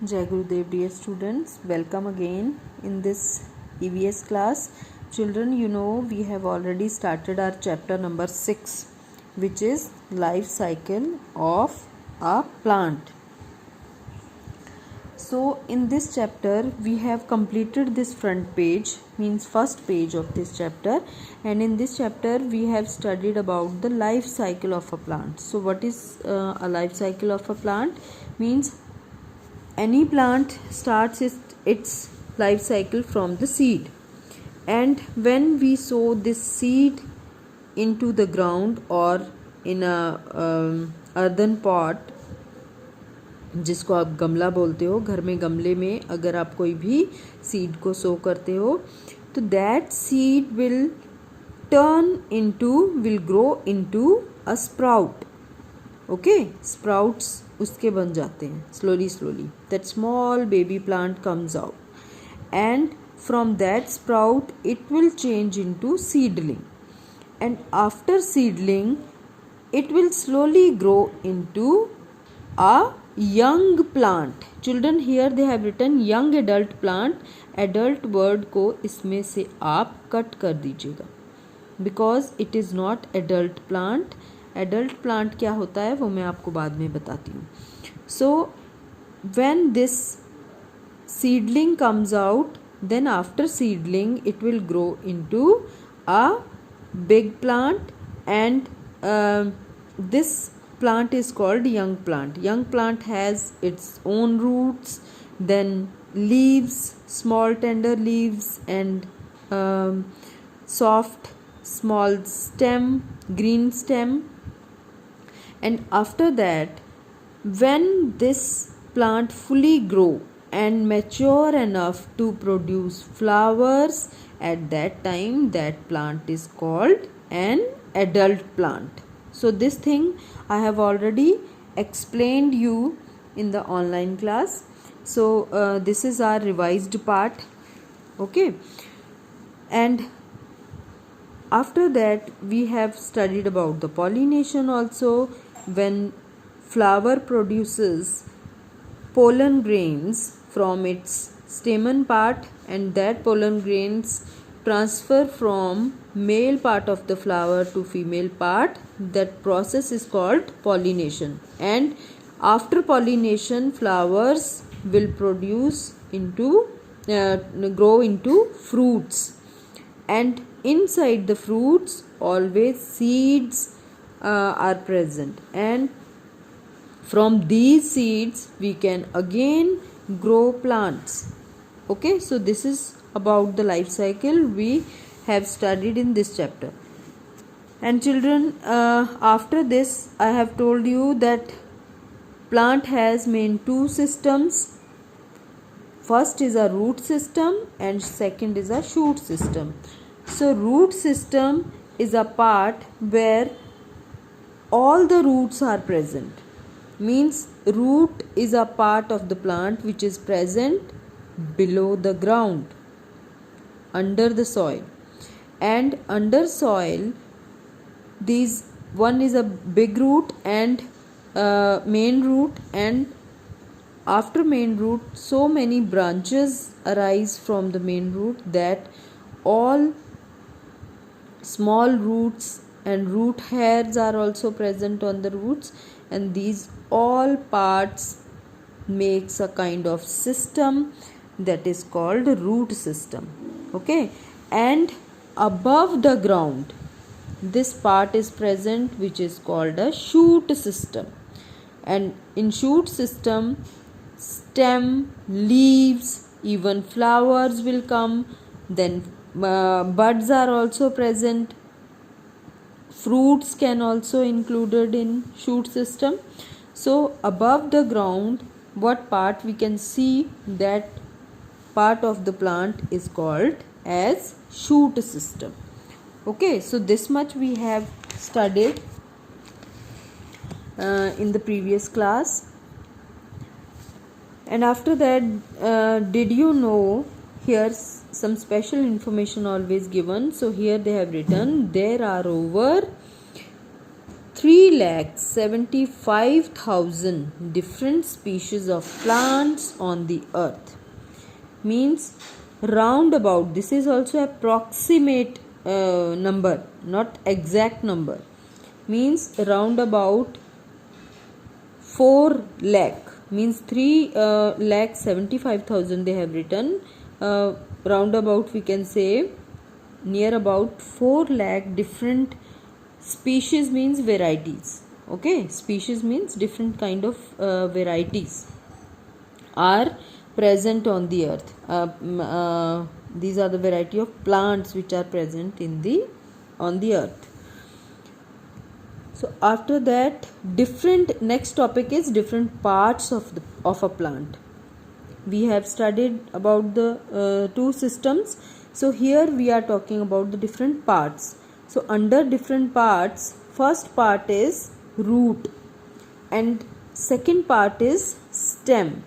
Jai Gurudev, dear students, welcome again in this EVS class. Children, you know we have already started our chapter number 6, which is life cycle of a plant. So in this chapter we have completed this front page, means first page of this chapter, and in this chapter we have studied about the life cycle of a plant. So what is a life cycle of a plant? Means any plant starts its life cycle from the seed, and when we sow this seed into the ground or in a earthen pot, जिसको आप गमला बोलते हो, घर में गमले में अगर आप कोई भी सीड को सो करते हो तो that seed will grow into a sprout. Okay, sprouts उसके बन जाते हैं slowly that small baby plant comes out, and from that sprout it will change into seedling, and after seedling it will slowly grow into a young plant. Children, here they have written young adult plant. Adult word को इसमें से आप cut कर दीजिएगा because it is not adult plant. Adult plant क्या होता है वो मैं आपको बाद में बताती हूँ. So when this seedling comes out, then after seedling it will grow into a big plant, and this plant is called young plant. Young plant has its own roots, then leaves, small tender leaves, and soft small stem, green stem. And after that, when this plant fully grow and mature enough to produce flowers, at that time that plant is called an adult plant. So this thing I have already explained you in the online class. So this is our revised part. Okay, and after that we have studied about the pollination also. When flower produces pollen grains from its stamen part, and that pollen grains transfer from male part of the flower to female part, that process is called pollination. And after pollination, flowers will produce into grow into fruits, and inside the fruits always seeds are present, and from these seeds we can again grow plants. Okay, so this is about the life cycle we have studied in this chapter. And children, after this I have told you that plant has main two systems. First is a root system and second is a shoot system. So root system is a part where all the roots are present. Means root is a part of the plant which is present below the ground, under the soil, and under soil these one is a big root and main root, and after main root so many branches arise from the main root that all small roots and root hairs are also present on the roots, and these all parts makes a kind of system that is called root system. Okay, and above the ground this part is present which is called a shoot system, and in shoot system stem, leaves, even flowers will come, then buds are also present, fruits can also included in shoot system. So above the ground what part we can see, that part of the plant is called as shoot system. Okay, so this much we have studied in the previous class. And after that, did you know, here's some special information always given. So here they have written there are over 3,75,000 different species of plants on the earth. Means roundabout, this is also approximate number, not exact number. Means roundabout 4 lakh, means 3,75,000 they have written. Roundabout we can say near about 4 lakh different species, means varieties. Okay, species means different kind of varieties are present on the earth. These are the variety of plants which are present on the earth. So after that, next topic is different parts of a plant. We have studied about the two systems. So here we are talking about the different parts. So under different parts, first part is root, and second part is stem,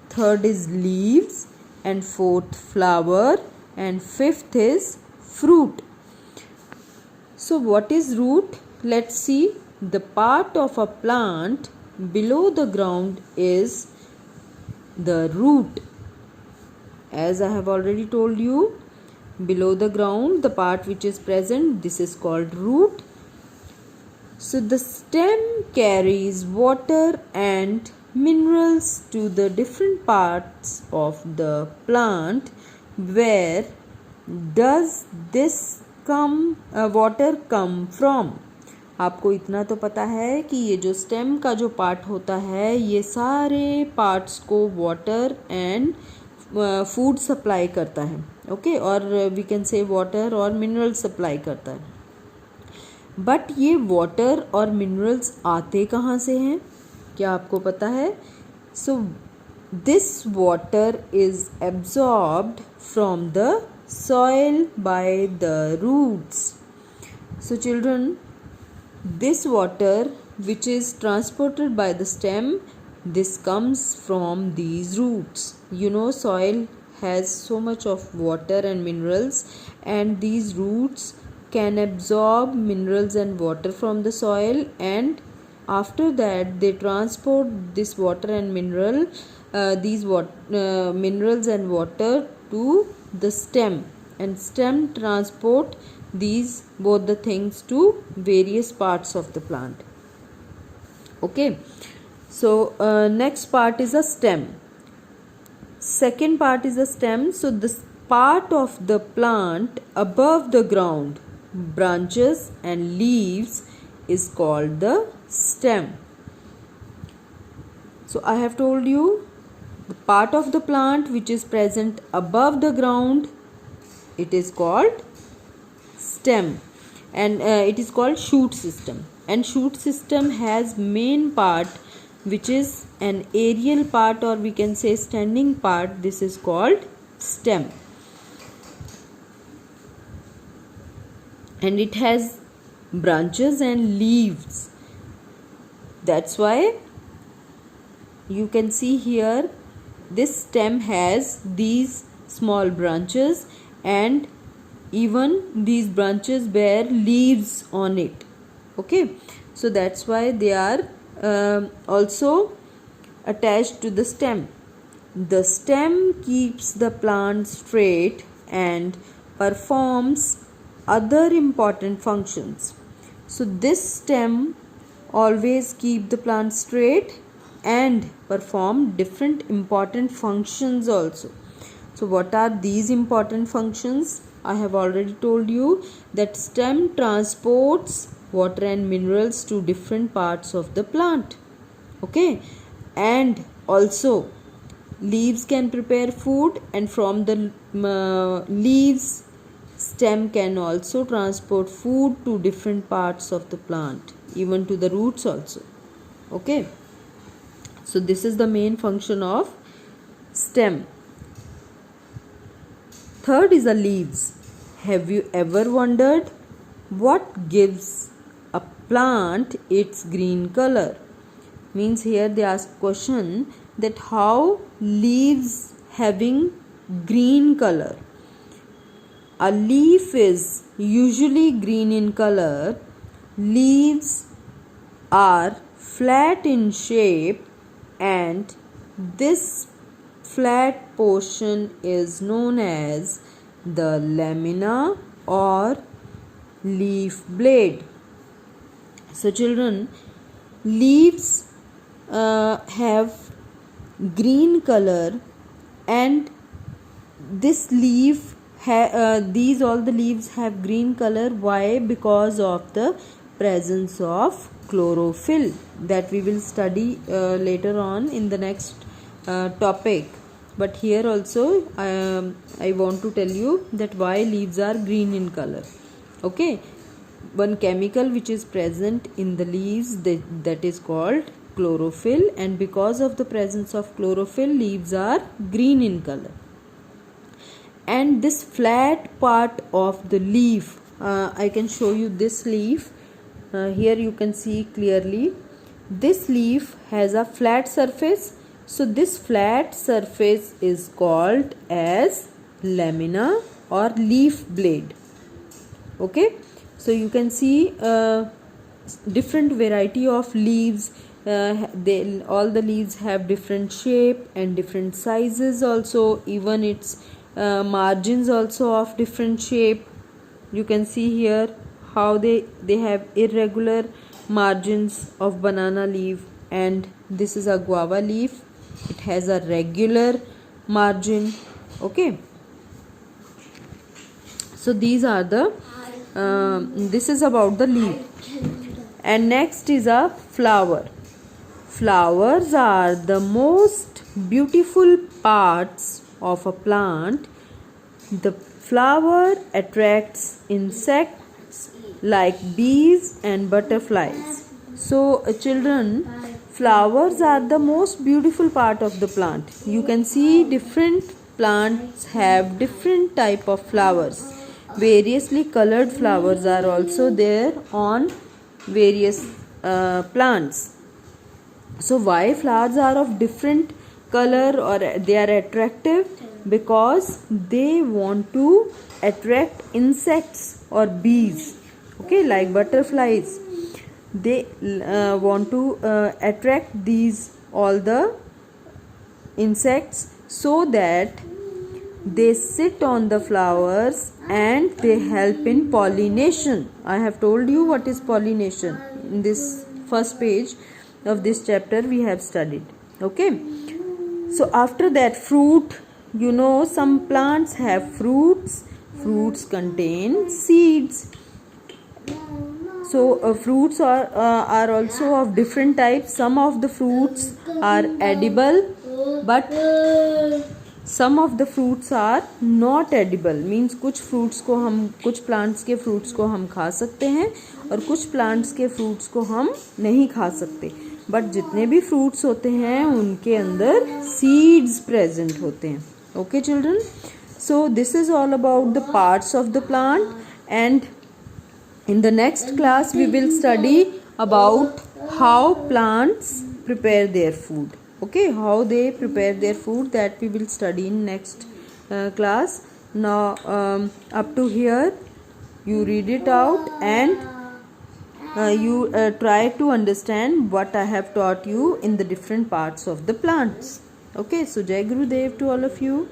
third is leaves, and fourth flower, and fifth is fruit. So what is root? Let's see. The part of a plant below the ground is the root. As I have already told you, below the ground, the part which is present, this is called root. So the stem carries water and minerals to the different parts of the plant. Where does this water come from? आपको इतना तो पता है कि ये जो stem का जो पार्ट होता है, ये सारे पार्ट्स को वाटर एंड फूड सप्लाई करता है. ओके, और वी कैन से वाटर और मिनरल सप्लाई करता है. बट ये वाटर और मिनरल्स आते कहाँ से हैं, क्या आपको पता है? So this water is absorbed from the soil by the roots. So children, this water which is transported by the stem, this comes from these roots. You know, soil has so much of water and minerals, and these roots can absorb minerals and water from the soil, and after that they transport this water and minerals and water to the stem, and stem transport these both the things to various parts of the plant. Okay, so next part is a stem. Second part is a stem. So this part of the plant above the ground, branches and leaves, is called the stem. So I have told you the part of the plant which is present above the ground, it is called stem, and it is called shoot system. And shoot system has main part which is an aerial part, or we can say standing part. This is called stem, and it has branches and leaves. That's why you can see here this stem has these small branches, and even these branches bear leaves on it. Okay, so that's why they are also attached to the stem. The stem keeps the plant straight and performs other important functions. So this stem always keep the plant straight and perform different important functions also. So what are these important functions? I have already told you that stem transports water and minerals to different parts of the plant. Okay, and also leaves can prepare food, and from the leaves, stem can also transport food to different parts of the plant, even to the roots also. Okay, so this is the main function of stem. Third is the leaves. Have you ever wondered what gives a plant its green color? Means here they ask question that how leaves having green color. A leaf is usually green in color. Leaves are flat in shape, and this flat portion is known as the lamina or leaf blade. So children, leaves have green color, and these all the leaves have green color. Why? Because of the presence of chlorophyll that we will study later on in the next topic. But here also I want to tell you that why leaves are green in color. Okay, one chemical which is present in the leaves, that is called chlorophyll, and because of the presence of chlorophyll, leaves are green in color. And this flat part of the leaf, I can show you this leaf. Here you can see clearly this leaf has a flat surface. So this flat surface is called as lamina or leaf blade. Okay, so you can see different variety of leaves. All the leaves have different shape and different sizes also. Even its margins also of different shape. You can see here how they have irregular margins of banana leaf, and this is a guava leaf. It has a regular margin. Okay, so these are the this is about the leaf. And next is a flower. Flowers are the most beautiful parts of a plant. The flower attracts insects like bees and butterflies. So children, flowers are the most beautiful part of the plant. You can see different plants have different type of flowers. Variously colored flowers are also there on various plants. So why flowers are of different color or they are attractive? Because they want to attract insects or bees, okay, like butterflies. They want to attract these all the insects, so that they sit on the flowers and they help in pollination. I have told you what is pollination. In this first page of this chapter we have studied. Okay, so after that, fruit. You know, some plants have fruits. Fruits contain seeds. So fruits are also of different types. Some of the fruits are edible, but some of the fruits are not edible. Means कुछ plants के fruits को हम खा सकते हैं और कुछ plants के fruits को हम नहीं खा सकते. But जितने भी fruits होते हैं उनके अंदर seeds present होते हैं. Okay children, so this is all about the parts of the plant, and in the next class we will study about how plants prepare their food. Okay, how they prepare their food, that we will study in next class. Now up to here you read it out, and you try to understand what I have taught you in the different parts of the plants. Okay, so Jai Gurudev to all of you.